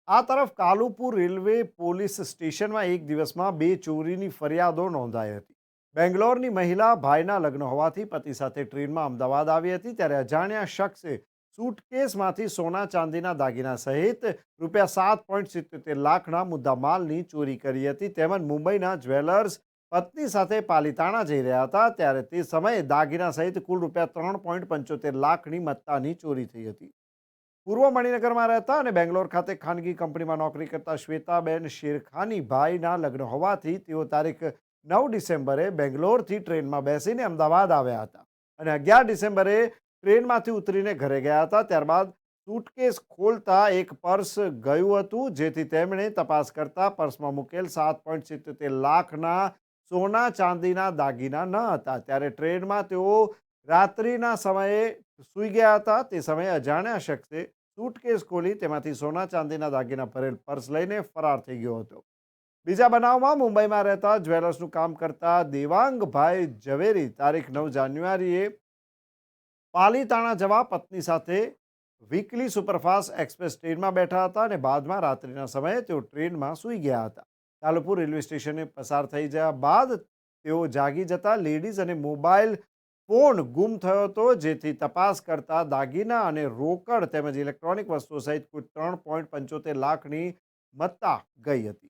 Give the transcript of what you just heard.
આ તરફ Kalupur railway police સ્ટેશનમાં એક દિવસમાં 2 ચોરીની ફરિયાદો નોંધાઈ હતી. બેંગ્લોરની મહિલા ભાઈના લગ્ન હોવાથી પતિ સાથે ટ્રેનમાં અમદાવાદ આવી હતી, ત્યારે અજાણ્યા શખ્સે સૂટકેસમાંથી સોના ચાંદીના દાગીના સહિત રૂપિયા 7.77 લાખના મુદ્દામાલની ચોરી કરી હતી. તેમજ મુંબઈના જ્વેલર્સ પત્ની સાથે પાલીતાણા જઈ રહ્યા હતા, ત્યારે તે સમયે દાગીના સહિત કુલ રૂપિયા 3.75 લાખની મત્તાની ચોરી થઈ હતી. પૂર્વ મણિનગરમાં રહેતા અને બેંગ્લોર ખાતે ખાનગી કંપનીમાં નોકરી કરતા શ્વેતાબેન શેરખાની ભાઈના લગ્ન હોવાથી તેઓ તારીખ 9 ડિસેમ્બરે બેંગ્લોરથી ટ્રેનમાં બેસીને અમદાવાદ આવ્યા હતા અને 11 ડિસેમ્બરે ટ્રેનમાંથી ઉતરીને ઘરે ગયા હતા. ત્યારબાદ સૂટકેસ ખોલતા એક પર્સ ગયું હતું, જેથી તેમણે તપાસ કરતા પર્સમાં મૂકેલ 7.77 લાખના સોના ચાંદીના દાગીના ન હતા. ત્યારે ટ્રેનમાં તેઓ રાત્રિના સમયે સૂઈ ગયા હતા. તે સમયે અજાણ્યા શખ્સે સૂટકેસ ખોલી તેમાંથી સોના ચાંદીના દાગીના ભરેલ પર્સ લઈને ફરાર થઈ ગયો હતો. બીજા બનાવમાં મુંબઈમાં રહેતા જ્વેલર્સનું કામ કરતા દેવાંગભાઈ ઝવેરી તારીખ 9 જાન્યુઆરીએ પાલીતાણા જવા પત્ની સાથે વીકલી સુપરફાસ્ટ એક્સપ્રેસ ટ્રેનમાં બેઠા હતા અને બાદમાં રાત્રિના સમયે તેઓ ટ્રેનમાં સૂઈ ગયા હતા. કાલુપુર રેલવે સ્ટેશને પસાર થઈ જયા બાદ તેઓ જાગી જતા લેડીઝ અને મોબાઈલ ફોન ગુમ થયો હતો, જેથી તપાસ કરતા દાગીના અને રોકડ તેમજ ઇલેક્ટ્રોનિક વસ્તુઓ સહિત કુલ 3.75 લાખની મત્તા ગઈ હતી.